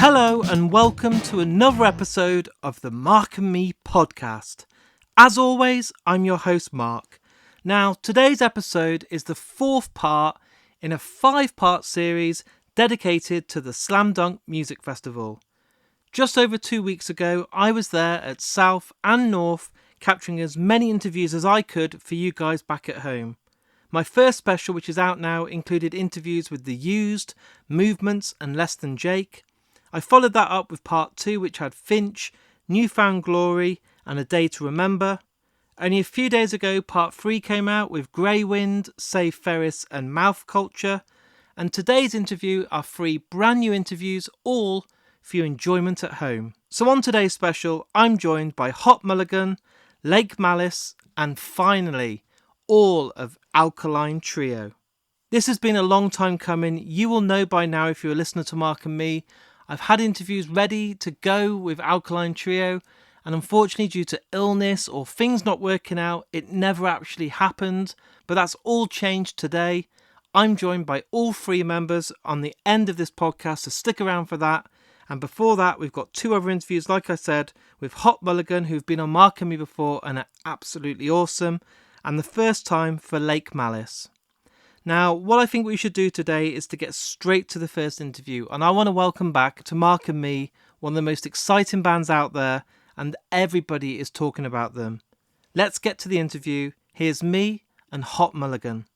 Hello and welcome to another episode of the Mark and Me podcast. As always, I'm your host Mark. Now, today's episode is the fourth part in a 5-part series dedicated to the Slam Dunk Music Festival. Just over 2 weeks ago, I was there at South and North, capturing as many interviews as I could for you guys back at home. My first special, which is out now, included interviews with The Used, Movements and Less Than Jake. I followed that up with part 2, which had Finch, Newfound Glory and A Day to Remember. Only a few days ago, part 3 came out with Grey Wind, Save Ferris and Mouth Culture. And today's interview are 3 brand new interviews, all for your enjoyment at home. So on today's special, I'm joined by Hot Mulligan, Lake Malice and finally, all of Alkaline Trio. This has been a long time coming. You will know by now if you're a listener to Mark and Me. I've had interviews ready to go with Alkaline Trio, and unfortunately due to illness or things not working out, it never actually happened, but that's all changed today. I'm joined by all 3 members on the end of this podcast, so stick around for that. And before that, we've got 2 other interviews, like I said, with Hot Mulligan, who've been on Mark and Me before and are absolutely awesome, and the first time for Lake Malice. Now, what I think we should do today is to get straight to the first interview, and I want to welcome back to Mark and Me, one of the most exciting bands out there, and everybody is talking about them. Let's get to the interview. Here's me and Hot Mulligan.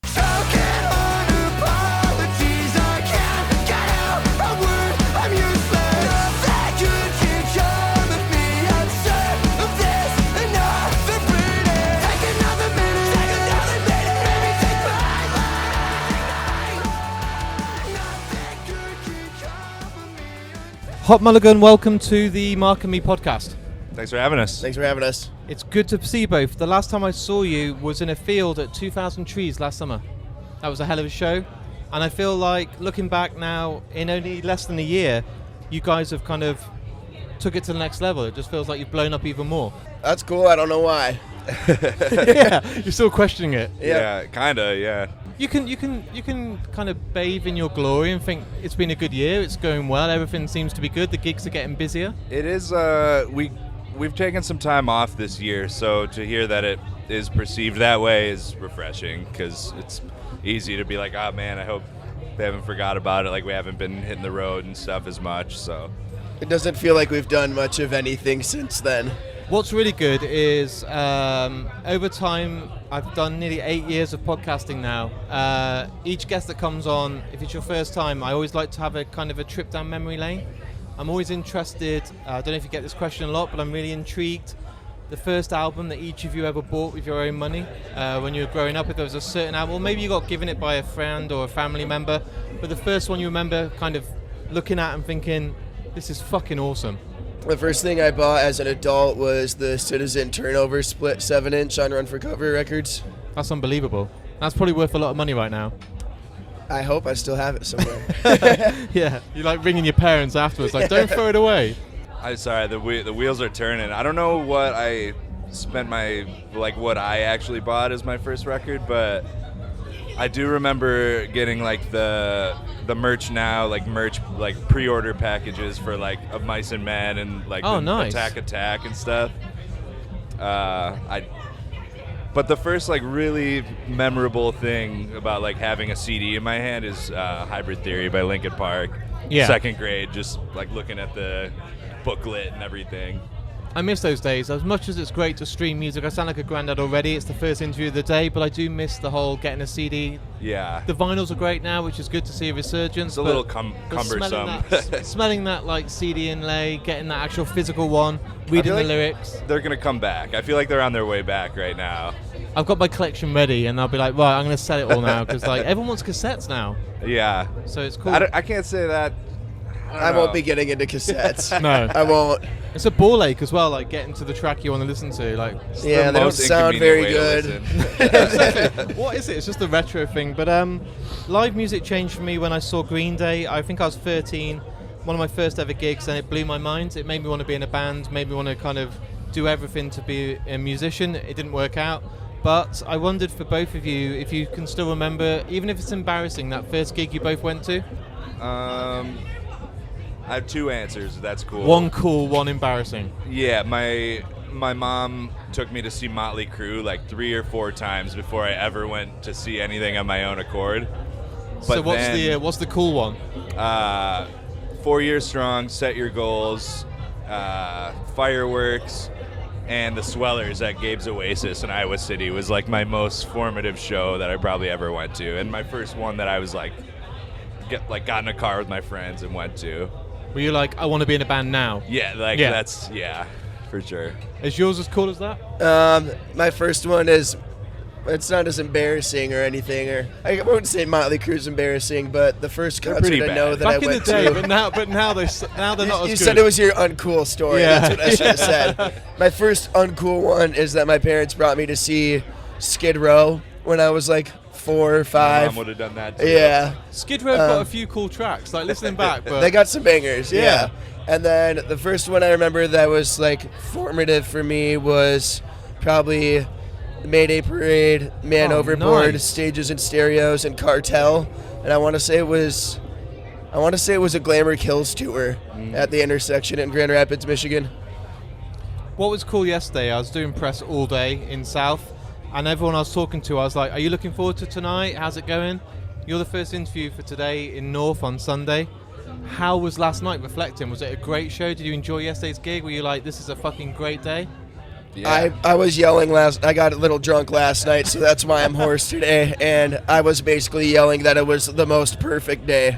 Hot Mulligan, welcome to the Mark and Me podcast. Thanks for having us. Thanks for having us. It's good to see you both. The last time I saw you was in a field at 2,000 Trees last summer. That was a hell of a show. And I feel like, looking back now, in only less than a year, you guys have kind of took it to the next level. It just feels like you've blown up even more. That's cool. I don't know why. Yeah, you're still questioning it. Yeah, kinda, yeah. You can kind of bathe in your glory and think it's been a good year, it's going well, everything seems to be good, the gigs are getting busier. It is, we've taken some time off this year, so to hear that it is perceived that way is refreshing, because it's easy to be like, oh man, I hope they haven't forgot about it, like we haven't been hitting the road and stuff as much, so. It doesn't feel like we've done much of anything since then. What's really good is over time, I've done nearly 8 years of podcasting now. Each guest that comes on, if it's your first time, I always like to have a kind of a trip down memory lane. I'm always interested, I don't know if you get this question a lot, but I'm really intrigued. The first album that each of you ever bought with your own money when you were growing up, if there was a certain album, or maybe you got given it by a friend or a family member, but the first one you remember kind of looking at and thinking, this is fucking awesome. The first thing I bought as an adult was the Citizen Turnover split 7-inch on Run for Cover Records. That's unbelievable. That's probably worth a lot of money right now. I hope I still have it somewhere. Yeah, you like ringing your parents afterwards, like, don't throw it away. I'm sorry, the wheels are turning. I don't know what I spent what I actually bought as my first record, but I do remember getting like the merch now, like pre-order packages for like Of Mice and Men and like nice. Attack and stuff. But the first like really memorable thing about like having a CD in my hand is Hybrid Theory by Linkin Park. Yeah. 2nd grade, just like looking at the booklet and everything. I miss those days. As much as it's great to stream music, I sound like a granddad already. It's the first interview of the day, but I do miss the whole getting a CD. Yeah. The vinyls are great now, which is good to see a resurgence. It's a little cumbersome. Smelling that like CD inlay, getting that actual physical one, reading the lyrics. They're going to come back. I feel like they're on their way back right now. I've got my collection ready, and I'll be like, right, I'm going to sell it all now, because like everyone wants cassettes now. Yeah. So it's cool. I can't say that. I won't be getting into cassettes. No. I won't. It's a ball ache as well, like getting to the track you want to listen to. Like, yeah, they don't sound very good. Exactly. What is it? It's just a retro thing. But live music changed for me when I saw Green Day. I think I was 13, one of my first ever gigs, and it blew my mind. It made me want to be in a band, made me want to kind of do everything to be a musician. It didn't work out. But I wondered for both of you if you can still remember, even if it's embarrassing, that first gig you both went to. I have two answers. That's cool. One cool, one embarrassing. Yeah, my mom took me to see Motley Crue like 3 or 4 times before I ever went to see anything on my own accord. So what's the cool one? 4 Years Strong, Set Your Goals, Fireworks, and the Swellers at Gabe's Oasis in Iowa City was like my most formative show that I probably ever went to, and my first one that I was like got in a car with my friends and went to. Were you like, I want to be in a band now? Yeah, that's for sure. Is yours as cool as that? My first one is, it's not as embarrassing or anything, or I wouldn't say Motley Crue's embarrassing, but the first concert I know that Back I in went the day, to. but now they're not as good. You said it was your uncool story. Yeah. That's what I should have said. My first uncool one is that my parents brought me to see Skid Row when I was like 4 or 5. My mom would have done that too. Yeah. Skid Row got a few cool tracks, like listening back. But They got some bangers, Yeah. yeah. And then the first one I remember that was like formative for me was probably the Mayday Parade, Man Oh, Overboard, nice. Stages and Stereos, and Cartel. And I want to say it was a Glamour Kills tour at the intersection in Grand Rapids, Michigan. what was cool yesterday, I was doing press all day in South, and everyone I was talking to, I was like, are you looking forward to tonight? How's it going? You're the first interview for today in North on Sunday. How was last night reflecting? Was it a great show? Did you enjoy yesterday's gig? Were you like, this is a fucking great day? Yeah. I was yelling I got a little drunk last night, so that's why I'm hoarse today. And I was basically yelling that it was the most perfect day.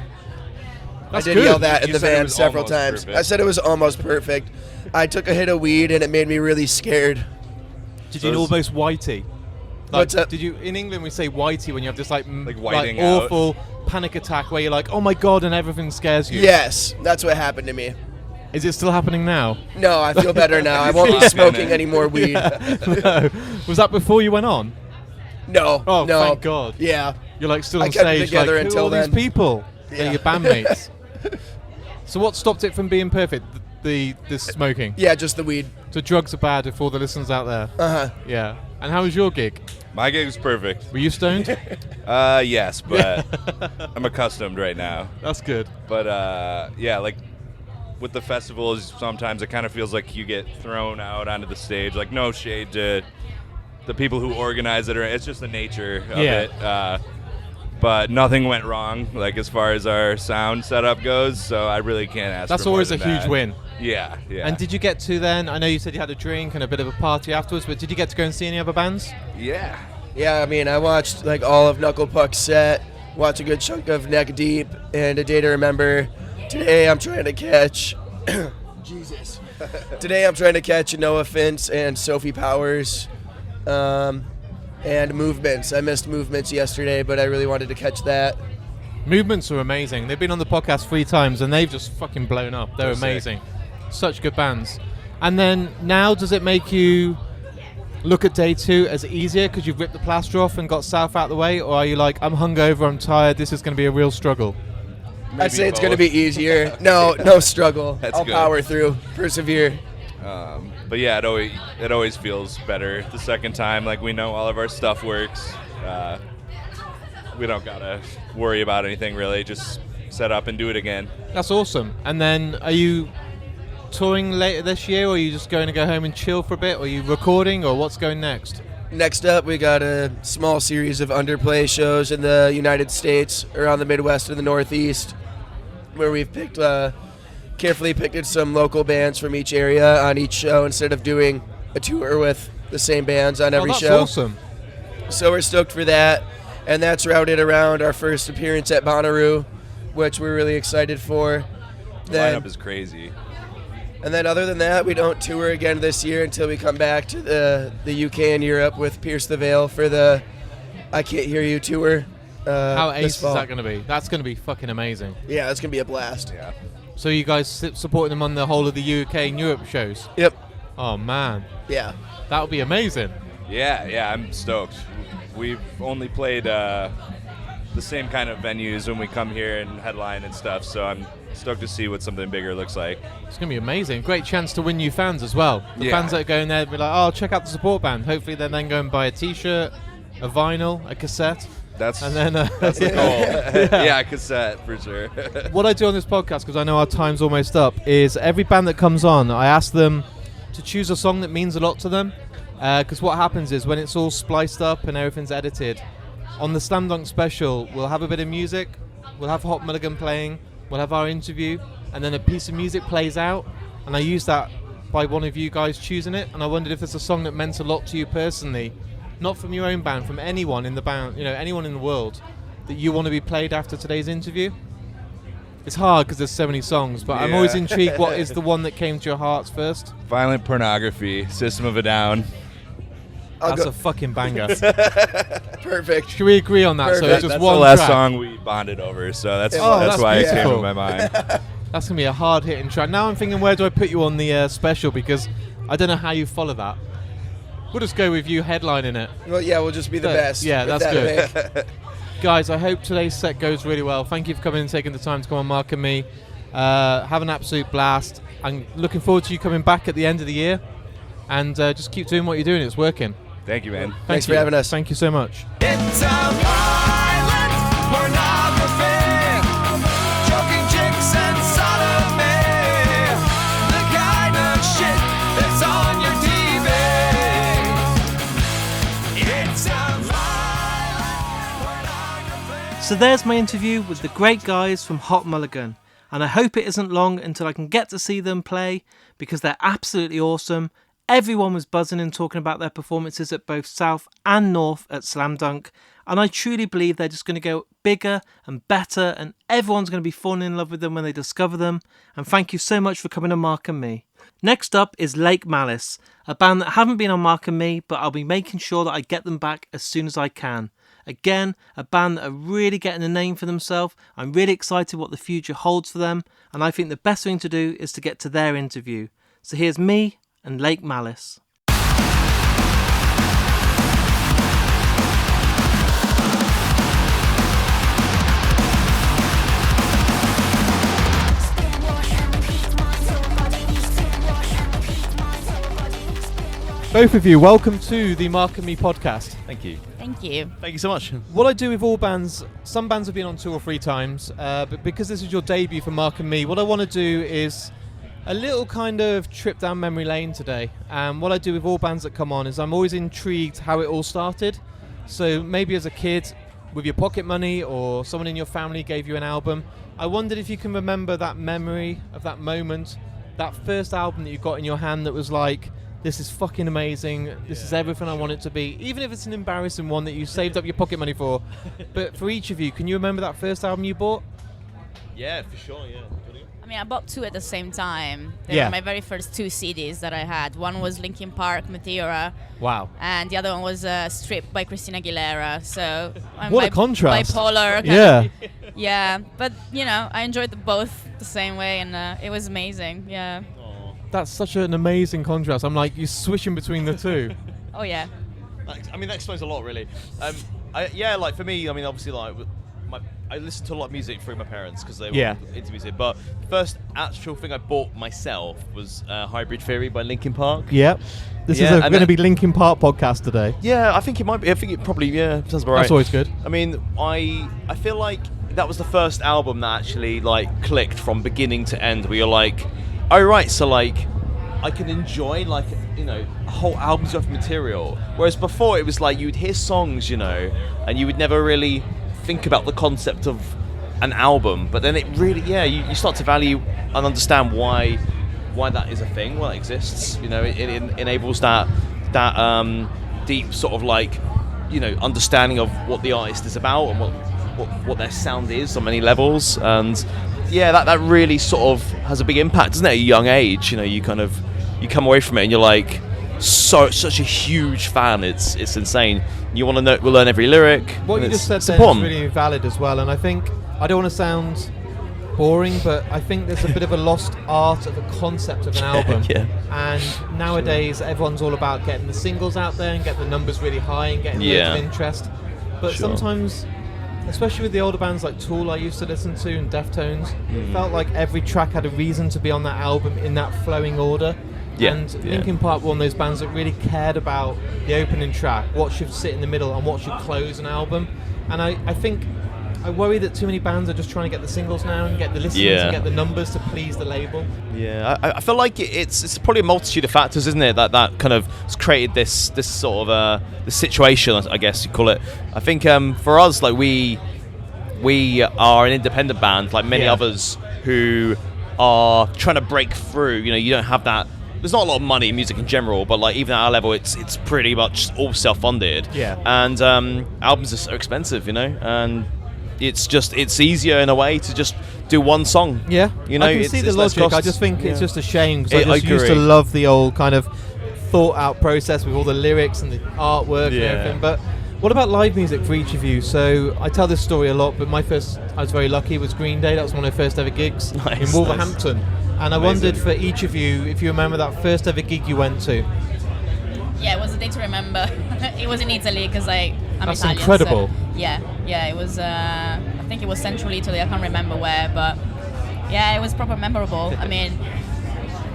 That's I did good. yell that in You the said it van was several almost times. perfect. I said it was almost perfect. I took a hit of weed and it made me really scared. Did So you it's- almost whitey? What's that? Did you, in England we say whitey when you have this like whiting out. awful panic attack where you're like, oh my god, and everything scares you? Yes, that's what happened to me. Is it still happening now? No, I feel better now. I won't be Yeah. smoking any more weed. No. Was that before you went on? No. Oh, no. thank God. Yeah. You're like still I on kept it stage together like, who until are all then. these people? They're Yeah. your bandmates. So what stopped it from being perfect? The smoking? Yeah, just the weed. So drugs are bad for all the listeners out there. Uh-huh. Yeah. And how was your gig? My gig was perfect. Were you stoned? Yes, but I'm accustomed right now. That's good. But yeah, like with the festivals, sometimes it kind of feels like you get thrown out onto the stage. Like no shade to the people who organize it, or it's just the nature of Yeah. it. But nothing went wrong, like as far as our sound setup goes. So I really can't ask. That's for more always a than huge that. win. Yeah, yeah. And did you get to then, I know you said you had a drink and a bit of a party afterwards, but did you get to go and see any other bands? Yeah. Yeah, I mean, I watched like all of Knuckle Puck's set, watched a good chunk of Neck Deep, and A Day to Remember. Today I'm trying to catch... Jesus. Today I'm trying to catch No Offense and Sophie Powers. And Movements. I missed Movements yesterday, but I really wanted to catch that. Movements are amazing. They've been on the podcast 3 times and they've just fucking blown up. They're They're amazing. Such good bands. And then now does it make you look at day 2 as easier because you've ripped the plaster off and got South out the way? Or are you like, I'm hungover, I'm tired, this is going to be a real struggle? I'd say it's going to both. be easier. No struggle. That's I'll good. power through. Persevere. But yeah, it always feels better the second time. Like we know all of our stuff works. We don't gotta worry about anything really. Just set up and do it again. That's awesome. And then are you touring later this year or are you just going to go home and chill for a bit? Or are you recording or what's going next? Next up, we got a small series of underplay shows in the United States, around the Midwest and the Northeast, where we've carefully picked some local bands from each area on each show instead of doing a tour with the same bands on every that's show. awesome. So we're stoked for that, and that's routed around our first appearance at Bonnaroo, which we're really excited for. Lineup is crazy. And then other than that, we don't tour again this year until we come back to the UK and Europe with Pierce the Veil for the I Can't Hear You tour. How this ace is fall. that going to be? That's going to be fucking amazing. Yeah, it's going to be a blast. Yeah. So you guys supporting them on the whole of the UK and Europe shows? Yep. Oh man, Yeah. that would be amazing. Yeah, I'm stoked. We've only played the same kind of venues when we come here and headline and stuff, so I'm stoked to see what something bigger looks like. It's going to be amazing. Great chance to win new fans as well. The Yeah. fans that are going there will be like, oh, check out the support band. Hopefully they'll then go and buy a t-shirt, a vinyl, a cassette. That's and then that's the goal. Yeah, cassette for sure. What I do on this podcast, because I know our time's almost up, is every band that comes on, I ask them to choose a song that means a lot to them. Because what happens is when it's all spliced up and everything's edited, on the Slam Dunk special, we'll have a bit of music, we'll have Hot Mulligan playing, we'll have our interview, and then a piece of music plays out, and I use that by one of you guys choosing it, and I wondered if there's a song that meant a lot to you personally, not from your own band, from anyone in the band, anyone in the world, that you want to be played after today's interview. It's hard because there's so many songs, but I'm always intrigued what is the one that came to your hearts first. Violent Pornography, System of a Down. That's a fucking banger. Perfect. Can we agree on that? Perfect. So it's just That's one the last track. song we bonded over, so that's that's why it came beautiful. to my mind. That's going to be a hard-hitting track. Now I'm thinking, where do I put you on the special? Because I don't know how you follow that. We'll just go with you headlining it. Well, yeah, we'll just be the best. Yeah, with that's that good. pick. Guys, I hope today's set goes really well. Thank you for coming and taking the time to come on Mark and Me. Have an absolute blast. I'm looking forward to you coming back at the end of the year. And just keep doing what you're doing. It's working. Thank you, man. Thanks for having us. Thank you so much. It's a violent pornography, choking chicks and sodomy, the kind of shit that's on your TV. It's a violent pornography. So there's my interview with the great guys from Hot Mulligan, and I hope it isn't long until I can get to see them play, because they're absolutely awesome. Everyone was buzzing and talking about their performances at both South and North at Slam Dunk, and I truly believe they're just going to go bigger and better, and everyone's going to be falling in love with them when they discover them. And thank you so much for coming on Mark and Me. Next up is Malice, a band that haven't been on Mark and Me, but I'll be making sure that I get them back as soon as I can. Again, a band that are really getting a name for themselves. I'm really excited what the future holds for them, and I think the best thing to do is to get to their interview. So here's me and Malice. Both of you, welcome to the Mark and Me podcast. Thank you. Thank you. Thank you so much. What I do with all bands, some bands have been on 2 or 3 times, but because this is your debut for Mark and Me, what I want to do is a little kind of trip down memory lane today. And what I do with all bands that come on is I'm always intrigued how it all started. So maybe as a kid with your pocket money, or someone in your family gave you an album. I wondered if you can remember that memory of that moment, that first album that you got in your hand that was like, this is fucking amazing, this is everything I want it to be, even if it's an embarrassing one that you saved up your pocket money for. But for each of you, can you remember that first album you bought? Yeah, for sure, yeah. I mean, I bought 2 at the same time. They Yeah. were my very first 2 CDs that I had. One was Linkin Park, Meteora, Wow. and the other one was Strip by Christina Aguilera. So I'm What a contrast. bipolar. kind Yeah. of- yeah, but I enjoyed them both the same way, and it was amazing. Yeah. That's such an amazing contrast. I'm like, you're switching between the two. Oh yeah. I mean, that explains a lot, really. Like for me, I mean, obviously, like I listened to a lot of music through my parents because they were into music. But the first actual thing I bought myself was Hybrid Theory by Linkin Park. Yep. This Yeah, is and going to be Linkin Park podcast today. Yeah, I think it might be. I think it probably sounds about right. That's always good. I mean, I feel like that was the first album that actually like clicked from beginning to end. Where you're like, oh right, so like I can enjoy like whole albums of material. Whereas before it was like you'd hear songs, and you would never really think about the concept of an album. But then it really, you start to value and understand why that is a thing, why it exists. It enables that deep sort of like understanding of what the artist is about and what their sound is on many levels. And that really sort of has a big impact, doesn't it? At a young age, you come away from it and you're like such a huge fan. It's insane. You want to learn every lyric. What you just said there is really valid as well, and I think I don't want to sound boring, but I think there's a bit of a lost art of the concept of an album. Yeah. And nowadays everyone's all about getting the singles out there and getting the numbers really high and getting loads of interest. But sometimes, especially with the older bands like Tool I used to listen to and Deftones, it felt like every track had a reason to be on that album in that flowing order. Linkin Park were one of those bands that really cared about the opening track, what should sit in the middle and what should close an album. And I think I worry that too many bands are just trying to get the singles now and get the listens Yeah. and get the numbers to please the label. Yeah, I feel like it's probably a multitude of factors, isn't it? That kind of has created this sort of this situation, I guess you call it. I think for us, like we are an independent band, like many Yeah. others who are trying to break through. You know, you don't have that. There's not a lot of money in music in general, but like even at our level, it's pretty much all self-funded. Yeah. And albums are so expensive, you know, and it's easier in a way to just do one song. Yeah, You know, I can it's- see the it's less logic. I costs. just think it's Yeah. just a shame because I I just used to agree. love the old kind of thought-out process with all the lyrics and the artwork and Yeah. everything. But what about live music for each of you? So I tell this story a lot, but I was very lucky, was Green Day. That was one of my first ever gigs Nice, in Wolverhampton. And I Amazing. wondered for each of you, if you remember that first ever gig you went to. Yeah, it was a day to remember. It was in Italy because I'm That's Italian. incredible. So yeah, it was. I think it was central Italy. I can't remember where, but yeah, it was proper memorable. I mean,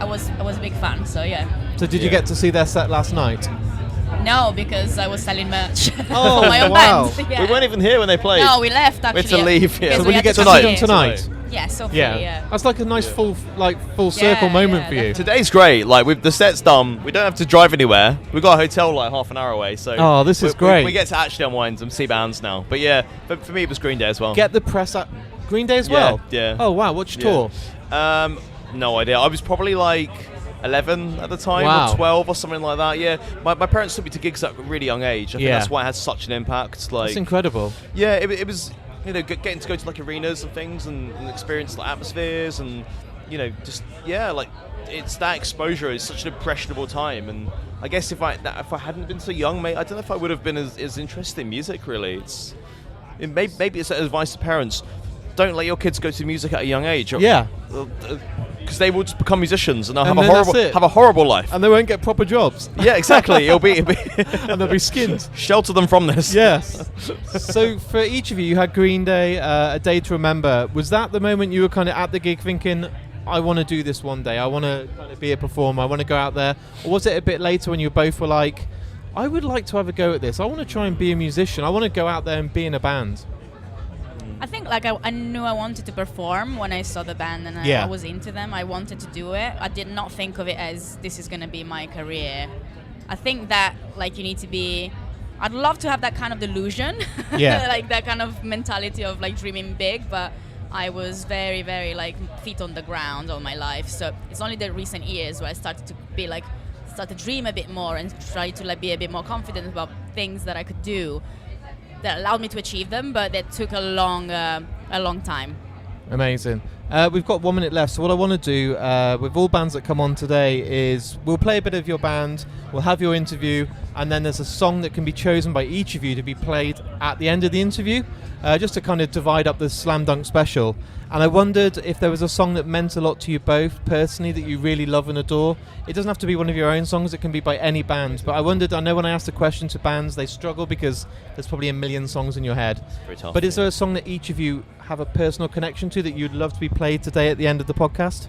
I was a big fan. So yeah. So did you Yeah. get to see their set last night? No, because I was selling merch Oh, for my own wow. band. Yeah. We weren't even here when they played. No, we left actually. We had to leave, yeah. because So So we will you had get to come see them here. tonight? Yeah, so free, Yeah. yeah. That's like a nice full circle Yeah, moment yeah, for you. definitely. Today's great. Like the set's done. We don't have to drive anywhere. We've got a hotel like half an hour away. So Oh, this is we- great. We get to actually unwind and see bands now. But yeah, for me it was Green Day as well. Get the press up. Green Day as Yeah, well? yeah. Oh, wow. What's your Yeah. tour? No idea. I was probably like 11 at the time, Wow. or 12 or something like that. Yeah, my parents took me to gigs at a really young age. I think Yeah. that's why it had such an impact. Like, That's incredible. yeah, it was, you know, getting to go to like arenas and things and experience like atmospheres and, you know, just yeah, like it's that exposure is such an impressionable time. And I guess if I hadn't been so young, mate, I don't know if I would have been as interested in music. Really, maybe it's advice to parents: don't let your kids go to music at a young age. Yeah. Because they will just become musicians and they'll And have then that's it. a horrible life. And they won't get proper jobs. Yeah, exactly. It'll be And they'll be skinned. shelter them from this. Yes. So for each of you, you had Green Day, A Day to Remember. Was that the moment you were kind of at the gig thinking, I want to do this one day. I want to kind of be a performer. I want to go out there. Or was it a bit later when you both were like, I would like to have a go at this. I want to try and be a musician. I want to go out there and be in a band. I think like I knew I wanted to perform when I saw the band and Yeah. I was into them. I wanted to do it. I did not think of it as this is going to be my career. I think that like you need to be. I'd love to have that kind of delusion, Yeah. like that kind of mentality of like dreaming big, but I was very, very like feet on the ground all my life. So it's only the recent years where I started to be like, start to dream a bit more and try to like be a bit more confident about things that I could do that allowed me to achieve them, but that took a long time. Amazing. We've got 1 minute left, so what I want to do with all bands that come on today is we'll play a bit of your band, we'll have your interview, and then there's a song that can be chosen by each of you to be played at the end of the interview, just to kind of divide up the Slam Dunk special. And I wondered if there was a song that meant a lot to you both personally that you really love and adore. It doesn't have to be one of your own songs, it can be by any band. But I wondered, I know when I asked the question to bands, they struggle because there's probably a million songs in your head. Very tough. But is there a song that each of you have a personal connection to that you'd love to be played today at the end of the podcast?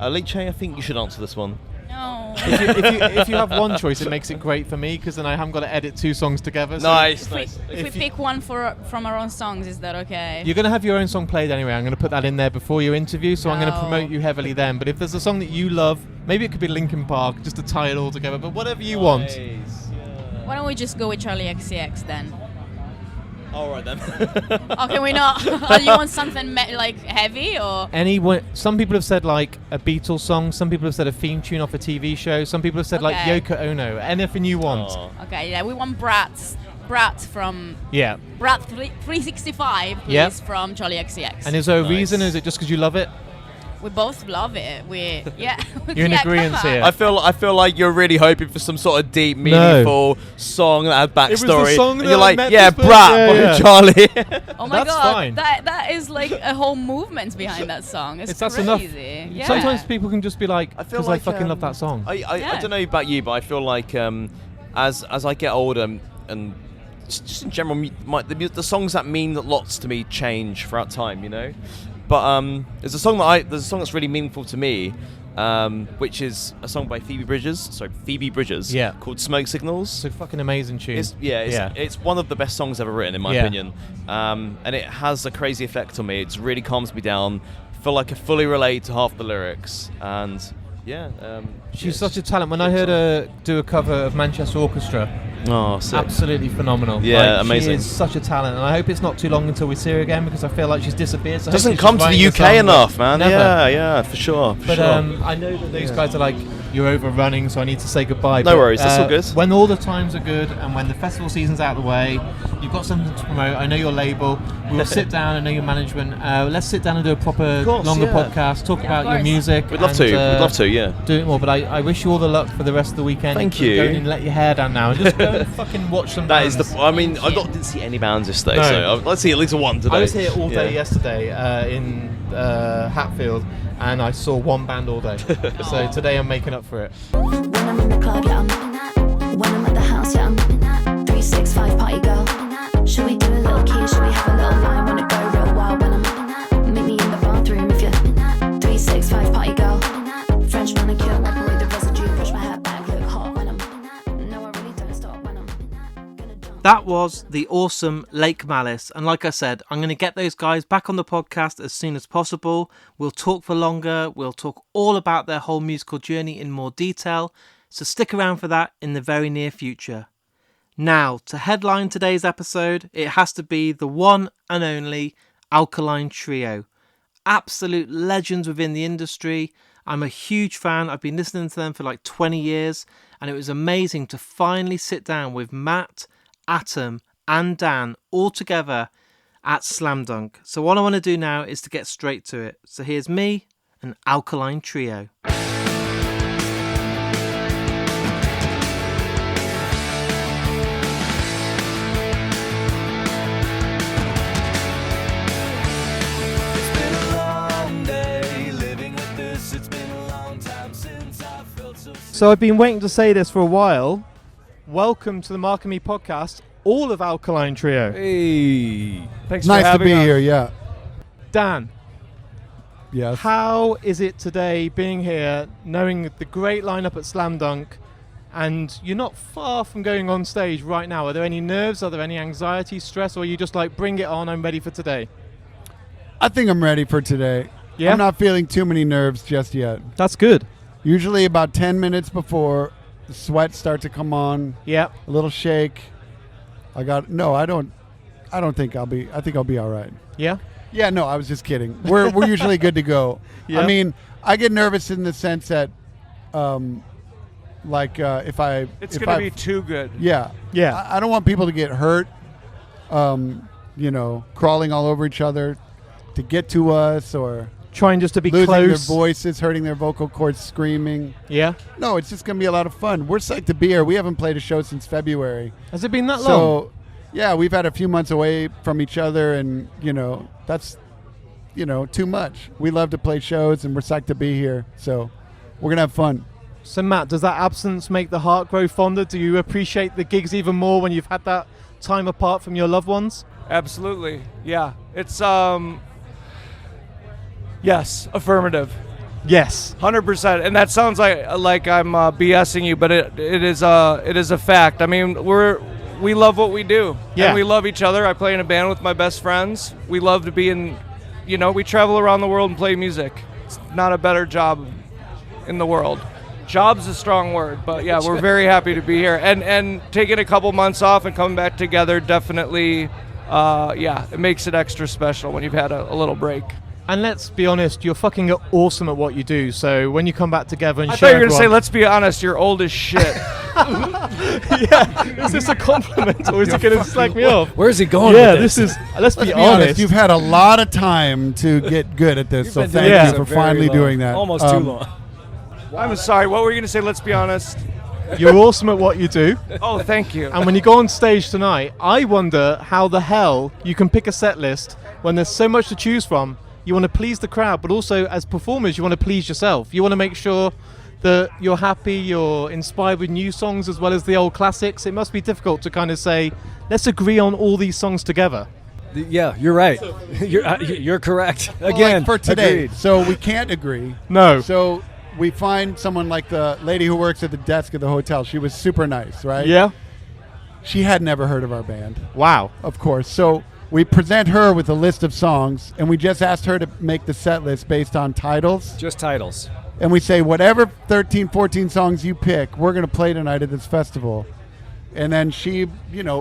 Liche, I think you should answer this one. No. If you have one choice, it makes it great for me because then I haven't got to edit two songs together. So Nice, If we, nice. if If we you- pick one from our own songs, is that okay? You're going to have your own song played anyway. I'm going to put that in there before your interview, so I'm going to No. promote you heavily then. But if there's a song that you love, maybe it could be Linkin Park, just to tie it all together, but whatever you want. Nice, yeah. Why don't we just go with Charlie XCX then? All right then. Oh, can we not? Oh, you want something like heavy or? Anyone? Some people have said like a Beatles song. Some people have said a theme tune off a TV show. Some people have said like Okay. Yoko Ono. Anything you want. Aw. Okay, yeah, we want Brat from Yeah. Brat 365, please, Yep. from Charlie XCX. And is there a Nice. reason? Or is it just because you love it? We both love it. Yeah. You're in Yeah, agreement come on. here. I feel like you're really hoping for some sort of deep, meaningful song that had was the backstory. song and that you're I like, met yeah, this Brat person." by Yeah, yeah. Charlie. Oh my That's god, fine. that is like a whole movement behind that song. It's That's crazy. enough. Yeah. Sometimes people can just be like, I feel because like I fucking love that song. I Yeah. don't know about you, but I feel like as I get older and just in general, the songs that mean lots to me change throughout time. You know, But there's a song that's really meaningful to me, which is a song by Phoebe Bridgers. Yeah. Called Smoke Signals. It's a fucking amazing tune. It's one of the best songs ever written, in my opinion. And it has a crazy effect on me. It really calms me down. I feel like I fully relate to half the lyrics, and she's such a talent. When I heard her do a cover of Manchester Orchestra, sick. absolutely phenomenal. Yeah, like, amazing. She is such a talent, and I hope it's not too long until we see her again, because I feel like she's disappeared. So Doesn't she's come to writing the a UK song, enough, man. Never. Yeah, for sure. But I know that those guys are like, you're overrunning, so I need to say goodbye. No worries, that's all good. When all the times are good and when the festival season's out of the way, you've got something to promote. I know your label. We'll sit down. I know your management. Let's sit down and do a proper longer podcast. Talk about your music. We'd love to. We'd love to. Yeah. Do it more. But I wish you all the luck for the rest of the weekend. Thank you. Go and let your hair down now and just go and fucking watch some. That is bands. I didn't see any bands yesterday, No. so let's see at least one today. I was here all day yesterday in Hatfield, and I saw one band all day. So today I'm making up for it. When I'm in the club, yeah, I'm nipping that. When I'm at the house, yeah, I'm nipping that. 365 party girl. Should we do a little key? Should we have a little line? Wanna go real wild when I'm nipping that? Meet me in the bathroom if you're nipping that. 365 party girl. French manicure, wipe away the residue, brush my hair back, look hot when I'm nipping that. No, I really don't stop when I'm nipping that. Gonna jump. That was the awesome Lake Malice, and like I said, I'm going to get those guys back on the podcast as soon as possible. We'll talk for longer, we'll talk all about their whole musical journey in more detail, so stick around for that in the very near future. Now, to headline today's episode, it has to be the one and only Alkaline Trio. Absolute legends within the industry. I'm a huge fan. I've been listening to them for like 20 years, and it was amazing to finally sit down with Matt, Atom and Dan all together at Slam Dunk. So what I want to do now is to get straight to it. So here's me and Alkaline Trio. It's been a long day living with this. It's been a long time since I felt so. So I've been waiting to say this for a while. Welcome to the Mark and Me podcast, all of Alkaline Trio. Hey, Thanks nice for to having be us. here. Yeah. Dan, Yes. how is it today being here, knowing the great lineup at Slam Dunk, and you're not far from going on stage right now? Are there any nerves? Are there any anxiety, stress, or are you just like, bring it on, I'm ready for today? I think I'm ready for today. Yeah? I'm not feeling too many nerves just yet. That's good. Usually about 10 minutes before, the sweat start to come on, Yeah. a little shake. I don't think I'll be. I think I'll be all right. Yeah? Yeah, no, I was just kidding. We're usually good to go. Yeah. I mean, I get nervous in the sense that, if I It's if going I- to be too good. Yeah. Yeah. I don't want people to get hurt, crawling all over each other to get to us, or Trying just to be losing close. their voices, hurting their vocal cords, screaming. Yeah? No, it's just going to be a lot of fun. We're psyched to be here. We haven't played a show since February. Has it been that long? So, yeah, we've had a few months away from each other, and, that's, too much. We love to play shows, and we're psyched to be here. So we're going to have fun. So Matt, does that absence make the heart grow fonder? Do you appreciate the gigs even more when you've had that time apart from your loved ones? Absolutely. Yeah. It's yes, affirmative. Yes. 100%. And that sounds like I'm BSing you, but it is a fact. I mean, we love what we do. Yeah. And we love each other. I play in a band with my best friends. We love to be in, we travel around the world and play music. It's not a better job in the world. Job's a strong word, but yeah, we're very happy to be here. And taking a couple months off and coming back together definitely, it makes it extra special when you've had a little break. And let's be honest, you're fucking awesome at what you do. So when you come back together and I show thought you were going to say, everyone- let's be honest, you're old as shit. yeah, is this a compliment or is he going to slag me off? Where's he going? Yeah, with this is. Let's be Be honest, honest. you've had a lot of time to get good at this, You've so been thank doing this you a for very finally long- doing that. Almost too long. I'm sorry, what were you going to say? Let's be honest. You're awesome at what you do. Oh, thank you. And when you go on stage tonight, I wonder how the hell you can pick a set list when there's so much to choose from. You want to please the crowd, but also as performers, you want to please yourself. You want to make sure that you're happy, you're inspired with new songs as well as the old classics. It must be difficult to kind of say, let's agree on all these songs together. Yeah, you're right. You're correct. Well, Again, like for today, agreed. so we can't agree. No. So we find someone like the lady who works at the desk of the hotel. She was super nice, right? Yeah. She had never heard of our band, Wow. of course. So we present her with a list of songs, and we just asked her to make the set list based on titles. Just titles. And we say, whatever 13, 14 songs you pick, we're going to play tonight at this festival. And then she,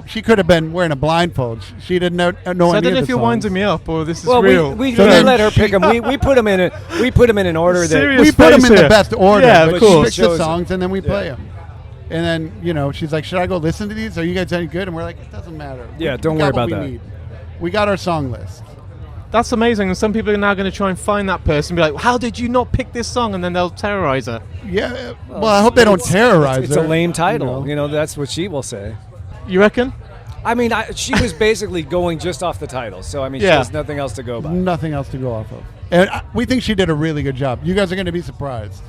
she could have been wearing a blindfold. She didn't know So I any don't of know the if you're songs. winding me up or this is Well, real. we So then let her she- pick them. We put them in an order that Serious We put them face in the here. best order, Yeah, but of she course. picks the Shows it. songs and then we play Yeah. them. And then, she's like, should I go listen to these? Are you guys any good? And we're like, it doesn't matter. Yeah, We don't got worry what about we that. need. We got our song list. That's amazing. And some people are now going to try and find that person and be like, how did you not pick this song? And then they'll terrorize her. Yeah, well, I hope they don't terrorize It's her. a lame title. you know. That's what she will say. You reckon? I mean, she was basically going just off the title, so I mean, she Yeah. has nothing else to go by. Nothing else to go off of. And we think she did a really good job. You guys are going to be surprised.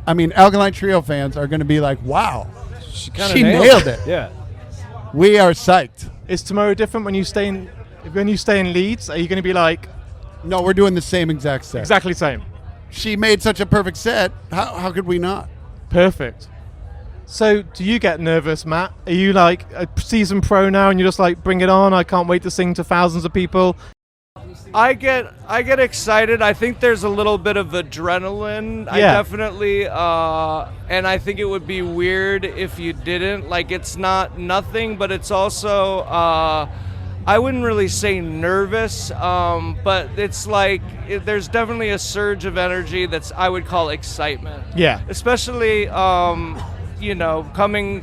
I mean, Alkaline Trio fans are going to be like, wow, She kind she of nailed it. Yeah. We are psyched. Is tomorrow different when you stay in Leeds? Are you going to be like No, we're doing the same exact set. exactly the same? She made such a perfect set. How could we not? Perfect. So, do you get nervous, Matt? Are you like a seasoned pro now, and you're just like, bring it on? I can't wait to sing to thousands of people. I get excited. I think there's a little bit of adrenaline. I Yeah. definitely, and I think it would be weird if you didn't. Like, it's not nothing, but it's also, I wouldn't really say nervous, but it's like there's definitely a surge of energy that's I would call excitement. Yeah. Especially, coming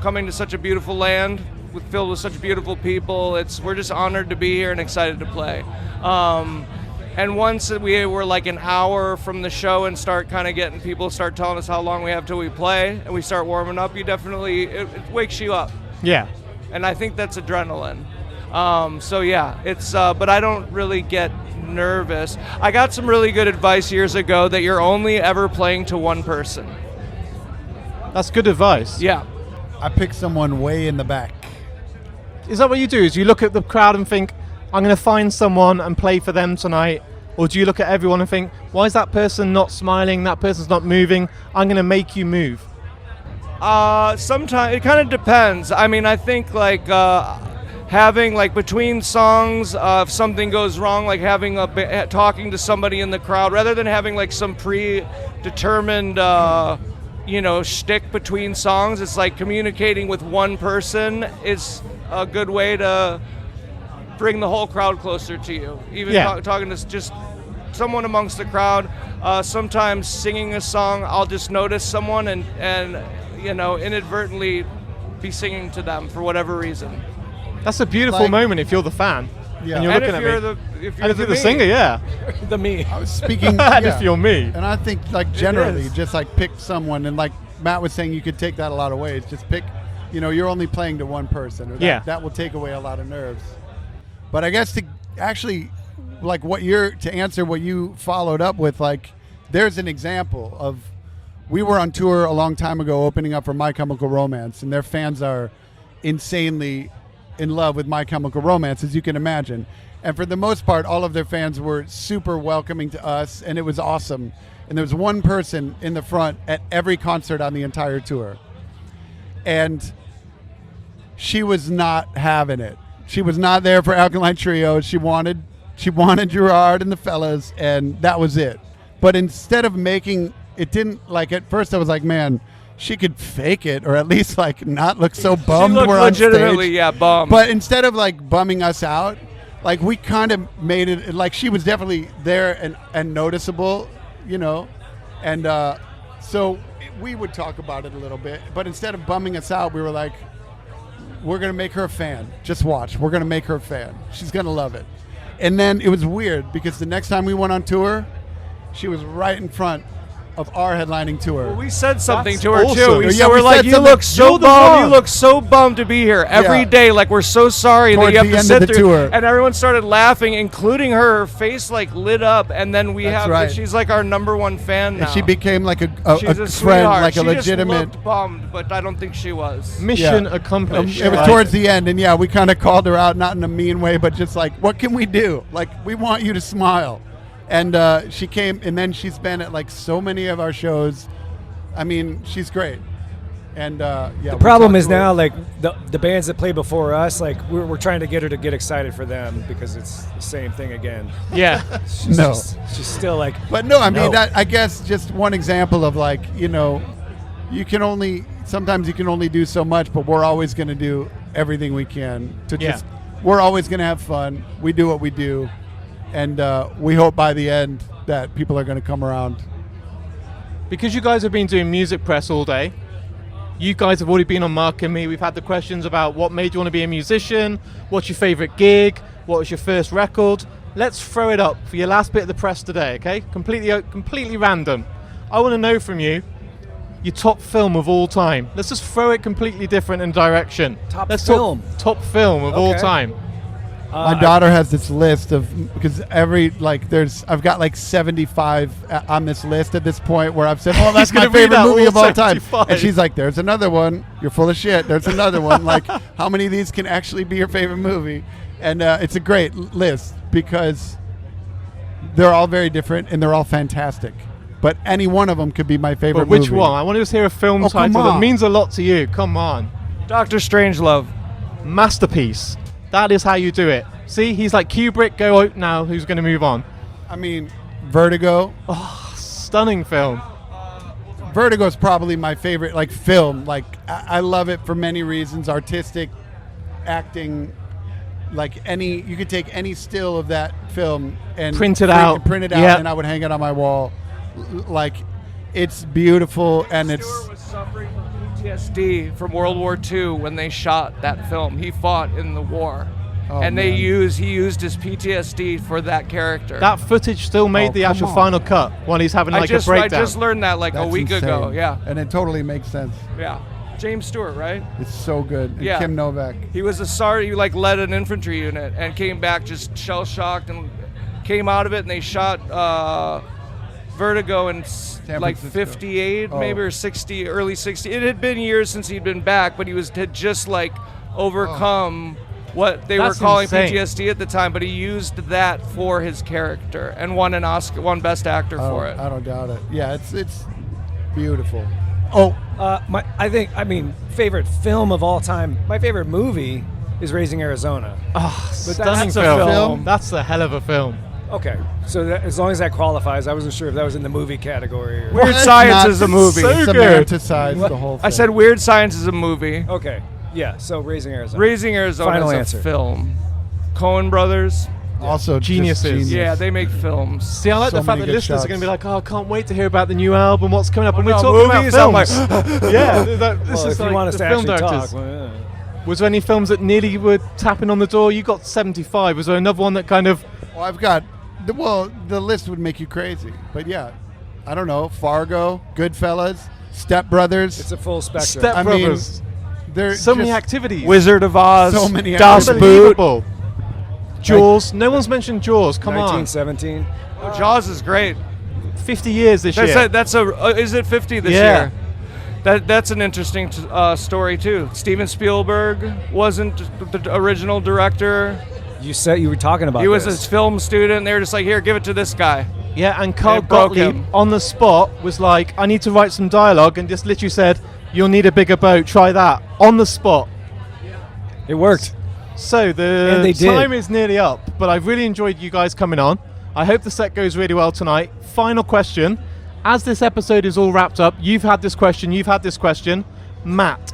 coming to such a beautiful land filled with such beautiful people. We're just honored to be here and excited to play. And once we were like an hour from the show and start kind of getting people start telling us how long we have till we play and we start warming up, it wakes you up. Yeah. And I think that's adrenaline. So yeah, it's but I don't really get nervous. I got some really good advice years ago that you're only ever playing to one person. That's good advice. Yeah. I picked someone way in the back. Is that what you do? Is you look at the crowd and think, I'm going to find someone and play for them tonight? Or do you look at everyone and think, why is that person not smiling? That person's not moving. I'm going to make you move. Sometimes it kind of depends. I mean, I think like having like between songs, if something goes wrong, like having talking to somebody in the crowd rather than having like some predetermined shtick between songs. It's like communicating with one person is a good way to bring the whole crowd closer to you. Even talking to just someone amongst the crowd. Sometimes singing a song, I'll just notice someone and inadvertently be singing to them for whatever reason. That's a beautiful Like- moment if you're the fan. Yeah. And you're And looking if at you're me. if And if you're the me. singer, yeah. The me. I was speaking. And yeah. if you're me. And I think, like, generally, is. just like pick someone, and like Matt was saying, you could take that a lot of ways. Just pick, you're only playing to one person. Or that will take away a lot of nerves. But I guess to actually, like, to answer what you followed up with, like, there's an example of, we were on tour a long time ago opening up for My Chemical Romance, and their fans are insanely in love with My Chemical Romance, as you can imagine. And for the most part, all of their fans were super welcoming to us, and it was awesome. And there was one person in the front at every concert on the entire tour. And she was not having it. She was not there for Alkaline Trio. She wanted Gerard and the fellas, and that was it. But instead of making it, didn't, like, at first I was like, man, she could fake it, or at least like not look so bummed She looked we're on legitimately, stage. bummed. But instead of like bumming us out, like we kind of made it like she was definitely there and noticeable, and so we would talk about it a little bit. But instead of bumming us out, we were like, we're gonna make her a fan. Just watch. We're gonna make her a fan. She's gonna love it. And then it was weird because the next time we went on tour, she was right in front of our headlining tour. Well, we said something That's to her awesome. too. We Yeah, said, we we're said like, you something. look so You're the bummed. one. You look so bummed to be here every Yeah. day. Like, we're so sorry that Towards you have the to end sit of the through. tour. And everyone started laughing, including her. Her face like lit up, and then we That's have. right. She's like our number one fan now. And she became like a She's a a friend, sweetheart. like she a legitimate. Just looked bummed, but I don't think she was. Mission Yeah. accomplished. It was right? towards the end, and yeah, we kind of called her out, not in a mean way, but just like, what can we do? Like, we want you to smile. And she came, and then she's been at like so many of our shows. I mean, she's great. And yeah, The problem is now, like the bands that play before us, like we're trying to get her to get excited for them because it's the same thing again. Yeah. She's still like. But no, I mean, no. that, I guess just one example of like, you know, sometimes you can only do so much, but we're always going to do everything we can to just, we're always going to have fun. We do what we do. And we hope by the end that people are going to come around. Because you guys have been doing music press all day, you guys have already been on Mark and Me. We've had the questions about what made you want to be a musician, what's your favorite gig, what was your first record. Let's throw it up for your last bit of the press today, okay? Completely random. I want to know from you your top film of all time. Let's just throw it completely different in direction. Top Let's film. talk top film of all Okay. time. My daughter has this list of, because I've got like 75 on this list at this point where I've said, oh, that's my gonna read favorite out movie all of all time. 75. And she's like, there's another one. You're full of shit. There's another one. Like, how many of these can actually be your favorite movie? And it's a great list because they're all very different and they're all fantastic. But any one of them could be my favorite But which movie. one? I want to just hear a film Oh, come title that on. means a lot to you. Come on. Dr. Strangelove. Masterpiece. That is how you do it. See, he's like Kubrick, go out now, who's going to move on? I mean, Vertigo. Stunning film. Vertigo is probably my favorite like film. Like I love it for many reasons. Artistic, acting, like you could take any still of that film and Print it out. Yeah. and I would hang it on my wall. Like it's beautiful and it's Stewart was suffering from PTSD from World War II when they shot that film. He fought in the war. Oh, and man. he used his PTSD for that character. That footage still made the come actual on. final cut when he's having like a I breakdown. just learned that like a that's week ago. insane. Yeah. And it totally makes sense. Yeah. James Stewart, right? It's so good. And Yeah. Kim Novak. He was he like led an infantry unit and came back just shell shocked and came out of it, and they shot Vertigo in like Francisco. 58 Oh. maybe, or 60, early 60. It had been years since he'd been back, but he had just like overcome what they That's were calling insane. PTSD at the time, but he used that for his character and won an Oscar, won Best Actor for it. I don't doubt it. Yeah, it's beautiful. Oh, favorite film of all time. My favorite movie is Raising Arizona. Stunning that's a film. film. That's a hell of a film. Okay, so as long as that qualifies, I wasn't sure if that was in the movie category. Or Weird it's Science not is a movie. so good. Semanticize the whole thing. I said Weird Science is a movie. Okay, yeah. So Raising Arizona. Raising Arizona Final is answer. a film. Coen Brothers. also just Geniuses. genius. Yeah, they make films. See, I like So the fact many that good listeners are shots. going to be like, oh, I can't wait to hear about the new album, what's coming up. And we're no, talking about movies, I'm films. like, yeah, this Well, is if like you want us the to film actually directors. talk, well, yeah. Was there any films that nearly were tapping on the door? You got 75. Was there another one that kind of... Well, I've got the list would make you crazy, but yeah, I don't know. Fargo, Goodfellas, Step Brothers. It's a full spectrum. Step I mean, Brothers. They're So many just- activities. Wizard of Oz. So many Das activities. Boot. Unbelievable. Jaws. No one's mentioned Jaws. Come on. 1917. Oh, Jaws is great. 50 years this year. Is it 50 this Yeah. year? That's an interesting story too. Steven Spielberg wasn't the original director. You said you were talking about He was this. a film student. They were just like, here, give it to this guy. Yeah, and Carl It broke Gottlieb him. on the spot was like, I need to write some dialogue, and just literally said, you'll need a bigger boat, try that. On the spot. It worked. So And the they did. time is nearly up, but I've really enjoyed you guys coming on. I hope the set goes really well tonight. Final question. As this episode is all wrapped up, you've had this question. Matt,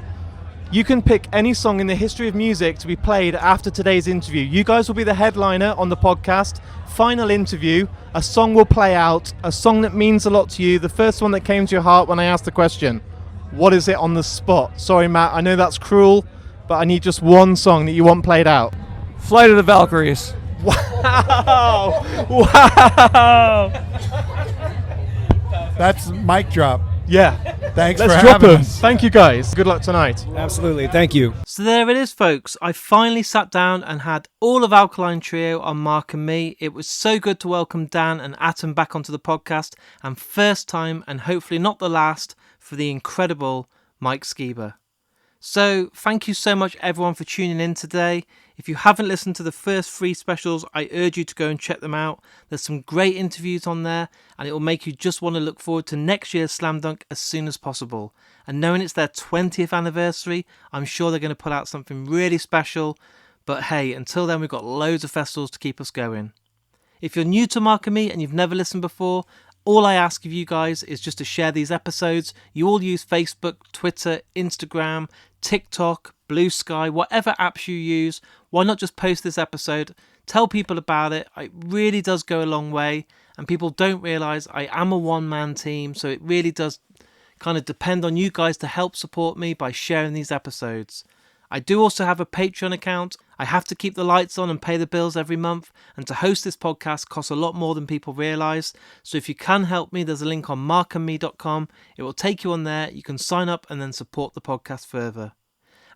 you can pick any song in the history of music to be played after today's interview. You guys will be the headliner on the podcast. Final interview. A song will play out. A song that means a lot to you. The first one that came to your heart when I asked the question. What is it on the spot? Sorry, Matt. I know that's cruel, but I need just one song that you want played out. Flight of the Valkyries. Wow! Wow! That's mic drop. Yeah. Thanks Let's for drop having them. us. Thank you, guys. Good luck tonight. Absolutely. Thank you. So there it is, folks. I finally sat down and had all of Alkaline Trio on Mark and Me. It was so good to welcome Dan and Atom back onto the podcast, and first time, and hopefully not the last, for the incredible Mike Skiba. So thank you so much everyone for tuning in today. If you haven't listened to the first 3 specials, I urge you to go and check them out. There's some great interviews on there, and it will make you just want to look forward to next year's Slam Dunk as soon as possible. And knowing it's their 20th anniversary, I'm sure they're going to put out something really special. But hey, until then, we've got loads of festivals to keep us going. If you're new to Mark and Me and you've never listened before, all I ask of you guys is just to share these episodes. You all use Facebook, Twitter, Instagram, TikTok, Blue Sky, whatever apps you use. Why not just post this episode? Tell people about it. It really does go a long way. And people don't realise I am a one-man team, so it really does kind of depend on you guys to help support me by sharing these episodes. I do also have a Patreon account. I have to keep the lights on and pay the bills every month, and to host this podcast costs a lot more than people realise. So if you can help me, there's a link on markandme.com. It will take you on there. You can sign up and then support the podcast further.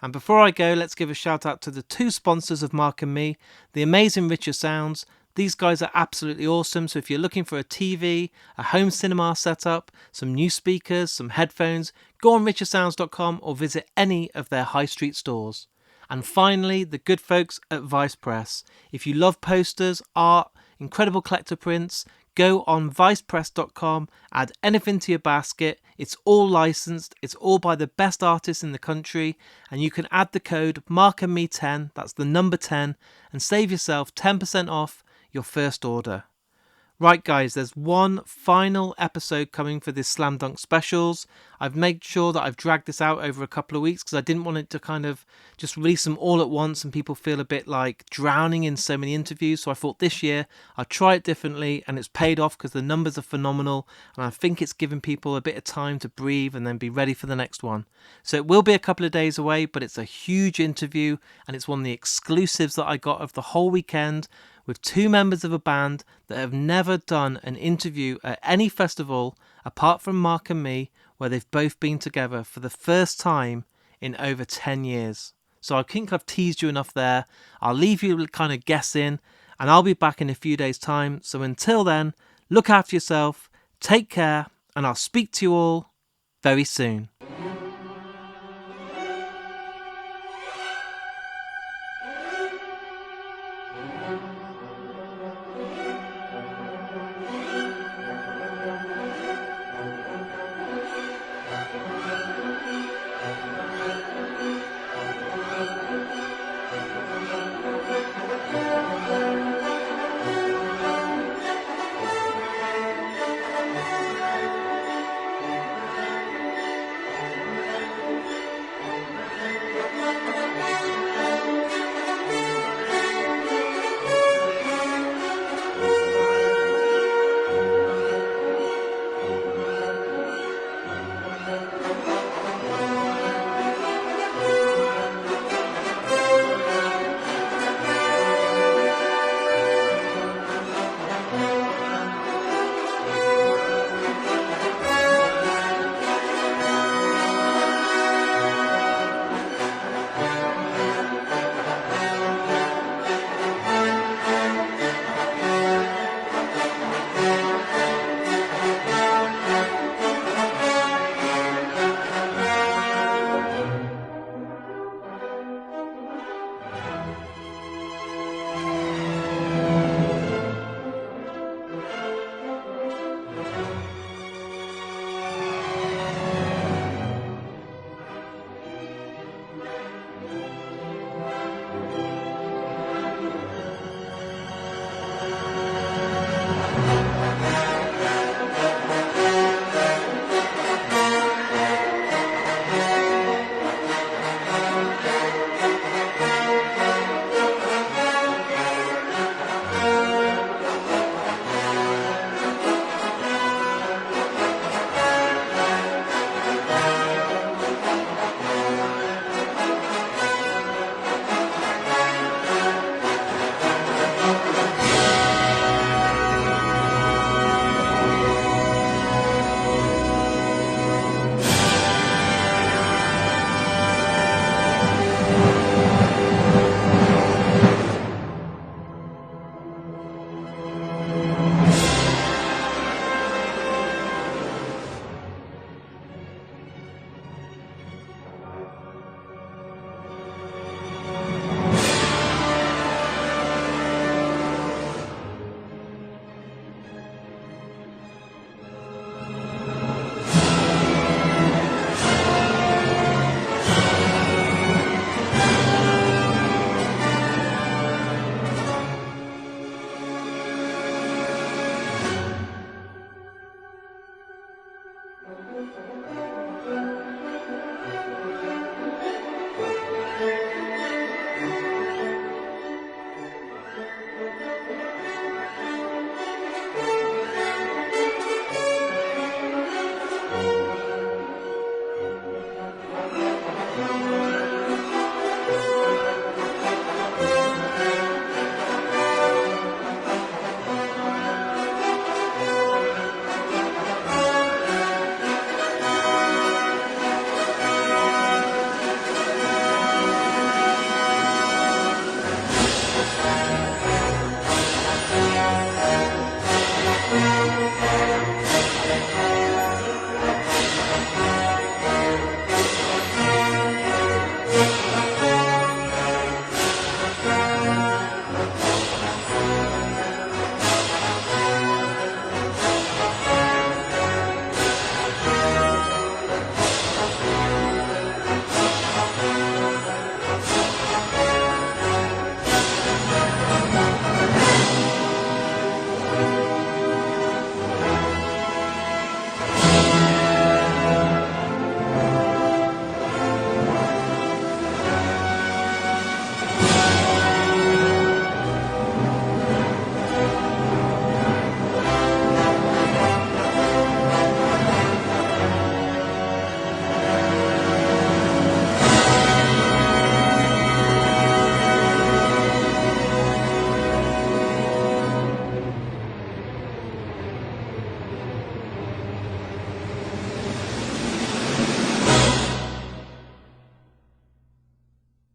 And before I go, let's give a shout out to the 2 sponsors of Mark and Me, the amazing Richer Sounds. These guys are absolutely awesome. So if you're looking for a TV, a home cinema setup, some new speakers, some headphones, go on richersounds.com or visit any of their high street stores. And finally, the good folks at Vice Press. If you love posters, art, incredible collector prints, go on vicepress.com, add anything to your basket. It's all licensed, it's all by the best artists in the country, and you can add the code MarkandMe10, that's the number 10, and save yourself 10% off your first order. Right guys, there's one final episode coming for this Slam Dunk specials. I've made sure that I've dragged this out over a couple of weeks because I didn't want it to kind of just release them all at once and people feel a bit like drowning in so many interviews. So I thought this year I'd try it differently, and it's paid off because the numbers are phenomenal, and I think it's given people a bit of time to breathe and then be ready for the next one. So it will be a couple of days away, but it's a huge interview, and it's one of the exclusives that I got of the whole weekend, with 2 members of a band that have never done an interview at any festival apart from Mark and Me, where they've both been together for the first time in over 10 years. So I think I've teased you enough there. I'll leave you kind of guessing, and I'll be back in a few days' time. So until then, look after yourself, take care, and I'll speak to you all very soon.